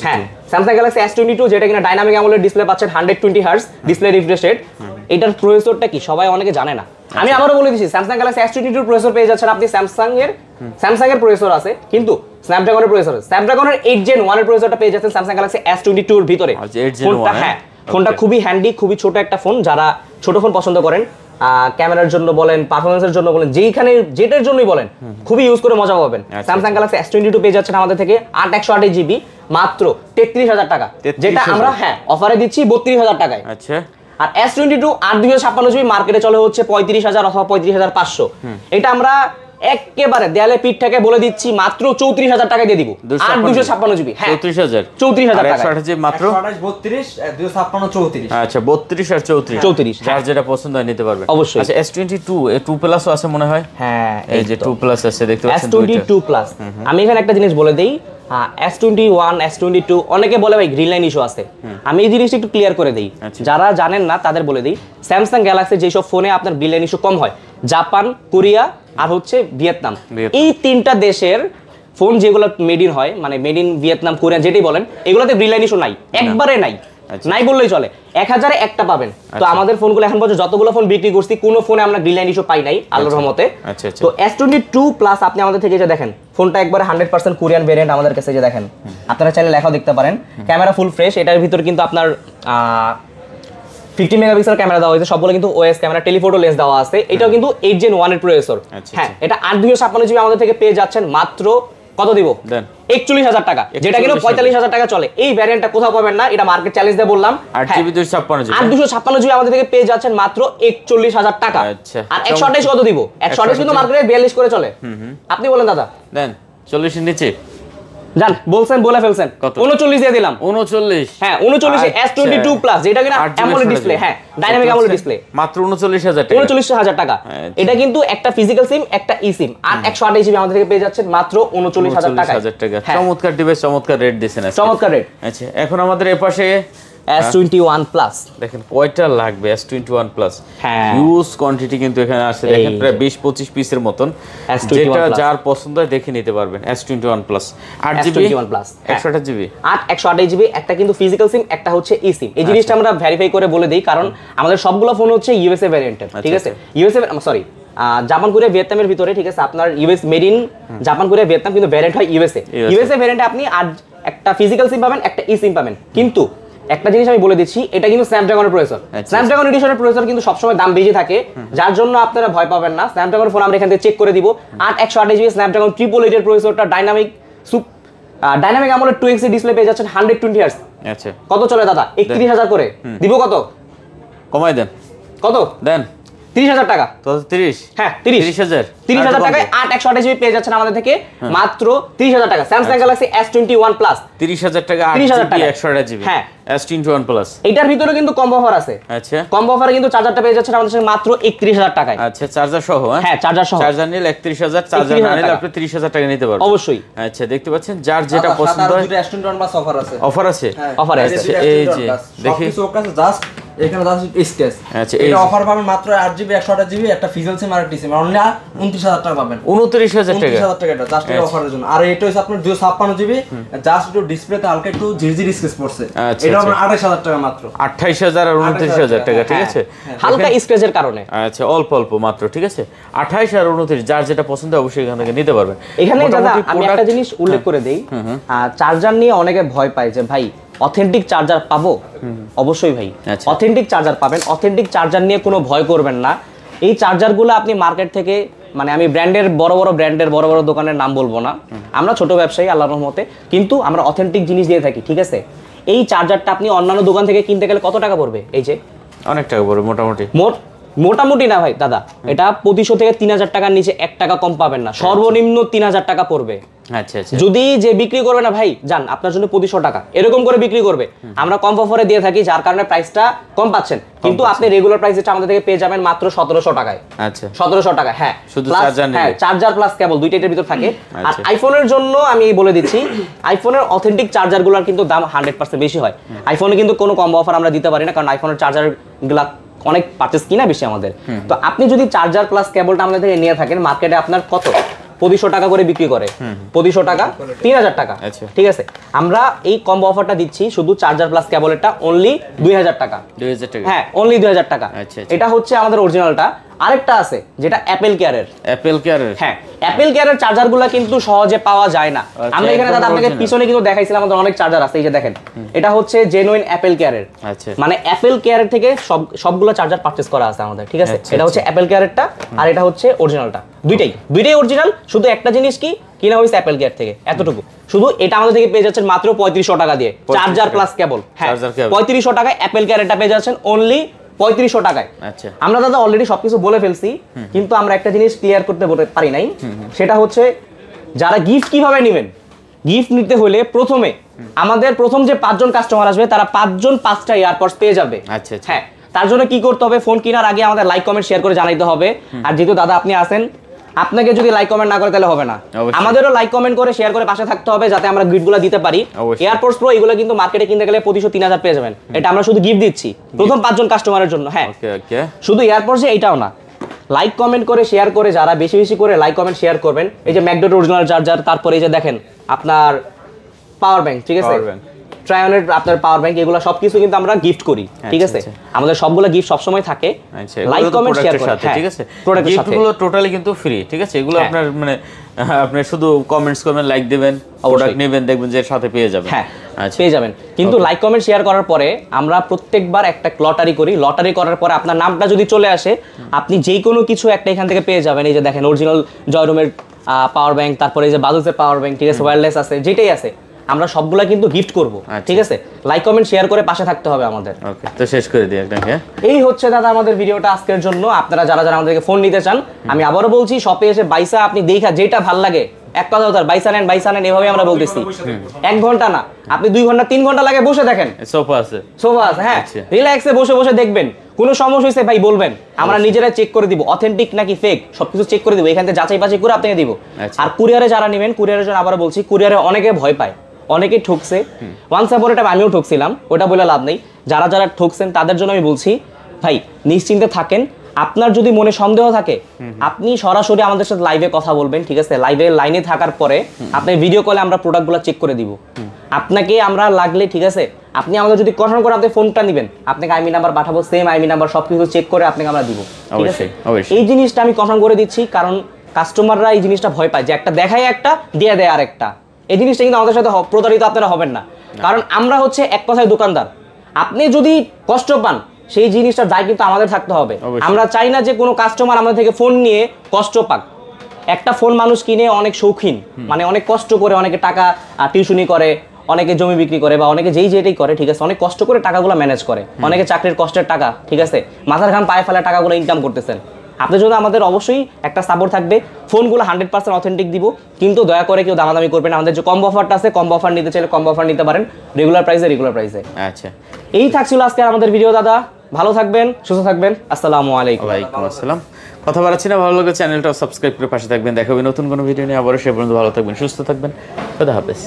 হ্যাঁ, স্যামসাং গ্যালাক্সি S22, যেটা কিনা ডাইনামিক অ্যামোলেড ডিসপ্লে পাচ্ছেন, 120 হার্টজ ডিসপ্লে রিফ্রেশ রেট। এটার প্রসেসরটা কি সবাই অনেকে জানে না, আমি আবারও বলে দিচ্ছি, স্যামসাং গ্যালাক্সি S22 প্রসেসর পেয়ে যাচ্ছেন আপনি। স্যামসাং এর প্রসেসর আছে, কিন্তু স্ন্যাপড্রাগনের প্রসেসর, স্ন্যাপড্রাগনের 8 Gen 1 এর প্রসেসরটা পেয়ে যাচ্ছেন স্যামসাং গ্যালাক্সি S22 এর ভিতরে। ফোনটা, হ্যাঁ, ফোনটা খুবই হ্যান্ডি, খুবই ছোট একটা ফোন। যারা ছোট ফোন পছন্দ করেন, ক্যামেরার জন্য বলেন, পারফরমেন্সের জন্য বলেন, যেটার জন্যই বলেন, খুবই ইউজ করে মজা পাবেন। স্যামসাং গ্যালাক্সি S22 পেয়ে যাচ্ছেন আমাদের থেকে 128GB মাত্র 33000 টাকা, যেটা আমরা হ্যাঁ অফারে দিচ্ছি 32000 টাকায়। আচ্ছা, আর S22 8/256GB মার্কেটে চলে হচ্ছে 35000 অথবা 35500। এটা আমরা একেবারে দেয়ালে পিঠ থেকে বলে দিচ্ছি মাত্র 34000 টাকা দিয়ে দিব। 8/256GB, হ্যাঁ 34000 টাকা, 128GB মাত্র 32 256 34। আচ্ছা, 32 আর 34, যার যেটা পছন্দ হয় নিতে পারবে অবশ্যই। আচ্ছা, S22 2 প্লাসও আছে মনে হয়। হ্যাঁ, এই যে 2 প্লাস আছে, দেখতে পাচ্ছেন S22 প্লাস। আমি এখানে একটা জিনিস বলে দেই, S21 S22 অনেকে বলে ভাই গ্রিন লাইন ইস্যু আছে, আমি এই জিনিসটা একটু ক্লিয়ার করে দেই, যারা জানেন না তাদের বলে দেই। স্যামসাং গ্যালাক্সি যেসব ফোনে আপনার গ্রিন লাইন ইস্যু কম হয়, জাপান, কোরিয়া আর হচ্ছে ভিয়েতনাম, এই তিনটা দেশের ফোন যেগুলো মেড ইন হয়, মানে মেড ইন ভিয়েতনাম, কোরিয়া, যেটাই বলেন, এগুলোতে গ্রিন লাইন ইস্যু নাই, একবারে নাই, নাই বললেই চলে, 1000-এ একটা পাবেন। তো আমাদের ফোনগুলো এখন পর্যন্ত যতগুলো ফোন বিক্রি করছি, কোনো ফোনে আমরা গ্রিন লাইন ইস্যু পাই নাই আল্লাহর রহমতে। তো S22 প্লাস আপনি আমাদের থেকে যে দেখেন, ফোনটা একবারে 100% কোরিয়ান ভেরিয়েন্ট আমাদের কাছে, যে দেখেন, আপনারা চাইলে লেখাও দেখতে পারেন, ক্যামেরা ফুল ফ্রেশ। এটার ভিতর কিন্তু আপনার 50 মেগাপিক্সেল ক্যামেরা দেওয়া হয়েছে, সবগুলো কিন্তু OS ক্যামেরা, টেলিফোটো লেন্স দেওয়া আছে। এটাও কিন্তু 8 Gen 1 এর প্রসেসর। হ্যাঁ, এটা 8/256GB আমাদের থেকে পেয়ে যাচ্ছেন মাত্র কত দিব দেন 41,000 টাকা, যেটা কিন্তু 45,000 টাকা চলে। এই ভ্যারিয়েন্টটা কোথাও পাবেন না, এটা মার্কেট চ্যালেঞ্জ দিয়ে বললাম। 8GB 256GB 856GB আমাদের থেকে পেয়ে যাচ্ছেন মাত্র 41,000 টাকা। আচ্ছা, আর 128 কত দিব? 128 কিন্তু মার্কেটে 42 করে চলে। আপনি বলেন দাদা, দেন 40 এর নিচে জান বলছেন, বলে ফেলছেন, 39 দিয়ে দিলাম। 39, হ্যাঁ 39 S22 প্লাস, যেটা কিনা অ্যামোলেড ডিসপ্লে, হ্যাঁ ডাইনামিক অ্যামোলেড ডিসপ্লে, মাত্র 39,000 টাকা। 39,000 টাকা। এটা কিন্তু একটা ফিজিক্যাল সিম, একটা ই সিম। আর 128GB আমাদের থেকে পেয়ে যাচ্ছেন মাত্র 39,000 টাকা। চমৎকার ডিভাইস, চমৎকার রেট দিছেন, চমৎকার রেট। আচ্ছা, এখন আমাদের এপাশে S21 প্লাস দেখেন কয়টা লাগবে। S21 প্লাস হ্যাঁ হিউজ কোয়ান্টিটি কিন্তু এখানে আছে, দেখেন প্রায় 20-25 পিসের মতন। যেটা যার পছন্দ হয় দেখে নিতে পারবেন। S21 plus 8GB 128GB 128GB, একটা কিন্তু ফিজিক্যাল সিম, একটা হচ্ছে ই সিম। এই জিনিসটা আমরা ভেরিফাই করে বলে দিই, কারণ আমাদের সবগুলো ফোন হচ্ছে ইউএসএ ভ্যারিয়েন্টের, ঠিক আছে? ইউএসএ সরি জাপান, কোরিয়া, ভিয়েতনামের ভিতরে, ঠিক আছে? আপনার US made in Japan, Korea, Vietnam, কিন্তু ভ্যারিয়েন্ট হয় ইউএসএ। ইউএসএ ভ্যারিয়েন্টে আপনি একটা ফিজিক্যাল সিম পাবেন, একটা ই সিম পাবেন। কিন্তু একটা জিনিস আমি বলে দিচ্ছি, এটা কিন্তু স্ন্যাপড্রাগনের প্রসেসর। স্ন্যাপড্রাগন এডিশনের প্রসেসর কিন্তু সবসময় দাম বেশি থাকে, যার জন্য আপনারা ভয় পাবেন না। স্ন্যাপড্রাগন ফোন আমরা এখান থেকে চেক করে দিব। 128GB স্ন্যাপড্রাগন 888 এর প্রসেসরটা ডাইনামিক অ্যামোলেড 2X ডিসপ্লে পেয়ে যাচ্ছেন 120 Hz। আচ্ছা, কত চলে দাদা? 31,000 করে দিব। কত কমাই দেন? কত দেন? 30,000 টাকা। তো 30, হ্যাঁ 30,000 টাকায় 828GB পেয়ে যাচ্ছেন আমাদের থেকে মাত্র 30,000 টাকা। স্যামসাং গ্যালাক্সি S21 প্লাস 30,000 টাকা, 30,000 টাকা 128GB। হ্যাঁ S21 প্লাস, এটার ভিতরে কিন্তু কম্বো অফার আছে। আচ্ছা, কম্বো অফারে কিন্তু চার্জারটা পেয়ে যাচ্ছেন আমাদের থেকে মাত্র 31,000 টাকায়। আচ্ছা, চার্জার সহ? হ্যাঁ চার্জার সহ। চার্জার নিলে 31,000, চার্জার না নিলে আপনি 30,000 টাকা নিতে পারবেন অবশ্যই। আচ্ছা, দেখতে পাচ্ছেন যার যেটা পছন্দ হয়। S21 প্লাস অফার আছে। অফার আছে? অফার আছে। এই যে দেখি সবকিছু ওর কাছে জাস্ট এখানে জাস্ট স্কেচ। আচ্ছা, এই অফার পাবেন মাত্র 8GB 128GB, একটা ফিজিক্যাল সিম আর একটা সিম, অনলি 29,000 টাকা পাবেন। 29,000 টাকা? 29,000 টাকা এটা জাস্ট এই অফারের জন্য। আর এটা হচ্ছে আপনার 256GB, জাস্ট একটু ডিসপ্লেতে হালকা একটু ঝিরঝির স্কেচ পড়ছে। এটা আপনার 28,000 টাকা মাত্র। 28,000 আর 29,000 টাকা, ঠিক আছে? হালকা স্ক্র্যাচের কারণে। আচ্ছা, অল্প অল্প মাত্র, ঠিক আছে? 28 আর 29, যার যেটা পছন্দ অবশ্যই এখান থেকে নিতে পারবেন। এখানে দাদা আমি একটা জিনিস উল্লেখ করে দেই, চার্জার নিয়ে অনেকে ভয় পায় যে ভাই অথেন্টিক চার্জার পাবো। অবশ্যই ভাই অথেন্টিক চার্জার পাবেন। অথেন্টিক চার্জার নিয়ে কোনো ভয় করবেন না। এই চার্জারগুলো আপনি মার্কেট থেকে, মানে আমি বড় বড় দোকানের নাম বলবো না, আমরা ছোট ব্যবসায়ী আল্লাহর রহমতে, কিন্তু আমরা অথেন্টিক জিনিস দিয়ে থাকি, ঠিক আছে? এই চার্জারটা আপনি অন্যান্য দোকান থেকে কিনতে গেলে কত টাকা পড়বে? এই যে অনেক টাকা পড়বে মোটামুটি না ভাই দাদা, এটা 2,500 থেকে 3,000 টাকার নিচে 1 টাকা কম পাবেন না, সর্বনিম্ন 3,000 টাকা পড়বে। আচ্ছা আচ্ছা, যদি যে বিক্রি করবে না ভাই জান আপনার জন্য 2,500 টাকা এরকম করে বিক্রি করবে, আমরা কম অফারে দিয়ে থাকি, যার কারণে প্রাইসটা কম পাচ্ছেন। কিন্তু আপনি রেগুলার প্রাইস যেটা আমাদের থেকে পেয়ে যাবেন মাত্র 1,700 টাকায়। আচ্ছা, 1,700 টাকা, হ্যাঁ শুধু চার্জার নিলে? হ্যাঁ, চার্জার প্লাস কেবল দুইটা এর ভিতর থাকে। আর আইফোনের জন্য আমি বলে দিচ্ছি, আইফোনের অথেন্টিক চার্জারগুলোর কিন্তু দাম 100% বেশি হয়। আইফোনে কিন্তু কোনো কম্বো অফার আমরা দিতে পারি না, কারণ আইফোনের চার্জারগুলা অনেক পারচেজ কিনা বেশি আমাদের। তো আপনি যদি চার্জার প্লাস কেবলটা আমাদের থেকে নিয়ে থাকেন, মার্কেটে আপনার কত 2,500 টাকা করে বিক্রি করে, 2,500 টাকা 3,000 টাকা, ঠিক আছে? আমরা এই কম্বো অফারটা দিচ্ছি শুধু চার্জার প্লাস কেবলটা অনলি 2,000 টাকা। 2,000 টাকা? হ্যাঁ অনলি 2,000 টাকা। এটা হচ্ছে আমাদের অরিজিনালটা। আরেকটা আছে যেটা অ্যাপেল কেয়ারের। হ্যাঁ অ্যাপেল কেয়ারের চার্জারগুলো কিন্তু সহজে পাওয়া যায় না। আমরা এখানে দাদা আপনাকে পিছনে কিন্তু দেখাইছিলাম, আমাদের অনেক চার্জার আছে, এই যে দেখেন, এটা হচ্ছে জেনুইন অ্যাপেল কেয়ারের। মানে অ্যাপেল কেয়ারের থেকে সবগুলো চার্জার পারচেজ করা আছে আমাদের, ঠিক আছে? এটা হচ্ছে অ্যাপেল কেয়ারেরটা আর এটা হচ্ছে অরিজিনালটা। দুইটাই অরিজিনাল, শুধু একটা জিনিস কি কিনা হয়েছে অ্যাপেল কেয়ার থেকে, এতটুকু। শুধু এটা আমাদের থেকে পেয়ে যাচ্ছেন মাত্র 3,500 টাকা দিয়ে, চার্জার প্লাস কেবল। হ্যাঁ 3,500 টাকায় অ্যাপেল কেয়ারেরটা পেয়ে যাচ্ছেন অনলি 3,500 টাকায়। আচ্ছা, আমরা দাদা অলরেডি সবকিছু বলে ফেলছি, কিন্তু আমরা একটা জিনিস ক্লিয়ার করতে পারি নাই, সেটা হচ্ছে যারা গিফট কিভাবে নেবেন। গিফট নিতে হলে প্রথমে আমাদের প্রথম যে 5 জন কাস্টমার আসবে তারা 5 জন 5টা এয়ারপডস পেয়ে যাবে। আচ্ছা, হ্যাঁ তার জন্য কি করতে হবে, ফোন কেনার আগে আমাদের লাইক কমেন্ট শেয়ার করে জানাইতে হবে। আর যেহেতু দাদা আপনি আছেন, আপনাকে যদি লাইক কমেন্ট না করে তাহলে হবে না, আমাদেরও লাইক কমেন্ট করে শেয়ার করে পাশে থাকতে হবে, যাতে আমরা গিফটগুলো দিতে পারি। এয়ারপডস প্রো এগুলো কিন্তু মার্কেটে কিনতে গেলে 2,500-3,000 পেয়ে যাবেন, এটা আমরা শুধু গিফট দিচ্ছি প্রথম 5 জন কাস্টমারের জন্য। হ্যাঁ শুধু এয়ারপডস এইটাও না, লাইক কমেন্ট করে শেয়ার করে যারা বেশি বেশি করে লাইক কমেন্ট শেয়ার করবেন, এই যে ম্যাকডোর অরিজিনাল চার্জার, তারপরে এই যে দেখেন আপনার পাওয়ার ব্যাংক, ঠিক আছে? ট্রায়নের আপনার পাওয়ার ব্যাংক, এগুলো সবকিছু কিন্তু আমরা গিফট করি, ঠিক আছে? আমাদের সবগুলো গিফট সব সময় থাকে, লাইক কমেন্ট শেয়ার করে, ঠিক আছে? প্রোডাক্টের সাথে গিফটগুলো টোটালি কিন্তু ফ্রি, ঠিক আছে? এগুলো আপনার মানে আপনি শুধু কমেন্টস করবেন, লাইক দিবেন, প্রোডাক্ট নেবেন, দেখবেন যে সাথে পেয়ে যাবেন। হ্যাঁ পেয়ে যাবেন। কিন্তু লাইক কমেন্ট শেয়ার করার পরে আমরা প্রত্যেকবার একটা লটারি করি, লটারি করার পরে আপনার নামটা যদি চলে আসে, আপনি যে কোনো কিছু একটা এখান থেকে পেয়ে যাবেন। এই যে দেখেন অরিজিনাল জয়রুমের পাওয়ার ব্যাংক, তারপরে এই যে বাজুসের পাওয়ার ব্যাংক, ঠিক আছে, ওয়্যারলেস আছে, যেটাই আছে আমরা সবগুলা কিন্তু গিফট করব, ঠিক আছে। লাইক কমেন্ট শেয়ার করে পাশে থাকতে হবে আমাদের। ওকে, তো শেষ করে দিই আপনাকে। এই হচ্ছে দাদা আমাদের ভিডিওটা আজকের জন্য। আপনারা যারা যারা আমাদেরকে ফোন নিতে চান, আমি আবারও বলছি, শপে এসে বাইসা আপনি দেখা যেটা ভাল লাগে, এক কথা তার বাইসা নেন এভাবে আমরা বলতেছি। 1 ঘন্টা না, আপনি 2 ঘন্টা 3 ঘন্টা লাগে বসে দেখেন। সোফা আছে, হ্যাঁ, রিল্যাক্সে বসে বসে দেখবেন। কোনো সমস্যা হয়েছে ভাই বলবেন, আমরা নিজেরা চেক করে দিব, অথেন্টিক নাকি ফেক সবকিছু চেক করে দিব, এখান থেকে যাচাই বাছাই করে আপনাকে দিব। আর কুরিয়ারে যারা নেবেন, কুরিয়ারের জন্য আবারও বলছি, কুরিয়ারে অনেকে ভয় পায়, অনেকেই ঠকছে। ওয়ান্স আপন এ টাইম আমিও ঠকছিলাম, ওটা বলে লাভ নেই। যারা যারা ঠকছেন তাদের জন্য আমি বলছি, ভাই নিশ্চিন্তে থাকেন। আপনার যদি মনে সন্দেহ থাকে, আপনি সরাসরি আমাদের সাথে লাইভে কথা বলবেন, ঠিক আছে। লাইভে লাইনে থাকার পরে আপনি ভিডিও কলে আমরা প্রোডাক্টগুলো চেক করে দিব আপনাকে। আমরা লাগলে, ঠিক আছে, আপনি আমাদের যদি কনফার্ম করে আপনি ফোনটা নেবেন, আপনাকে আইমি নাম্বার পাঠাবো, সেম আইমি নাম্বার সবকিছু চেক করে আপনাকে আমরা দিব, ঠিক আছে। এই জিনিসটা আমি কনফার্ম করে দিচ্ছি, কারণ কাস্টমাররা এই জিনিসটা ভয় পায় যে একটা দেখায় একটা দিয়ে দেয় আরেকটা। এই জিনিসটা কিন্তু আমাদের সাথে প্রতারিত আপনারা হবেন না, কারণ আমরা হচ্ছে এক কথায় দোকানদার। আপনি যদি কষ্ট পান, সেই জিনিসটার দায় কিন্তু আমাদের থাকতে হবে। আমরা চাই না যে কোনো কাস্টমার আমাদের থেকে ফোন নিয়ে কষ্ট পাক। একটা ফোন মানুষ কিনে অনেক শৌখিন, মানে অনেক কষ্ট করে, অনেকে টাকা টিউশনি করে, অনেকে জমি বিক্রি করে, বা অনেকে যেটাই করে, ঠিক আছে, অনেক কষ্ট করে টাকাগুলো ম্যানেজ করে, অনেকে চাকরির কষ্টের টাকা, ঠিক আছে, মাথার ঘাম পায়ে ফেলা টাকাগুলো ইনকাম করতেছেন। আপনার জন্য আমাদের অবশ্যই একটা সাপোর্ট থাকবে। ফোনগুলো 100% অথেন্টিক দিব, কিন্তু দয়া করে কেউ দামাদামি করবেন না। আমাদের যে কম্বো অফারটা আছে, কম্বো অফার নিতে চাইলে কম্বো অফার নিতে পারেন, রেগুলার প্রাইসে। আচ্ছা, এই থাকছিল আজকে আমাদের ভিডিও দাদা। ভালো থাকবেন, সুস্থ থাকবেন, আসসালামু আলাইকুম। ওয়ালাইকুম আসসালাম। কথা বাড়াচ্ছি না, ভালো লাগলে চ্যানেলটা সাবস্ক্রাইব করে পাশে থাকবেন। দেখা হবে নতুন কোনো ভিডিও নিয়ে আবারও। সে পর্যন্ত ভালো থাকবেন, সুস্থ থাকবেন, খোদা হাফেজ।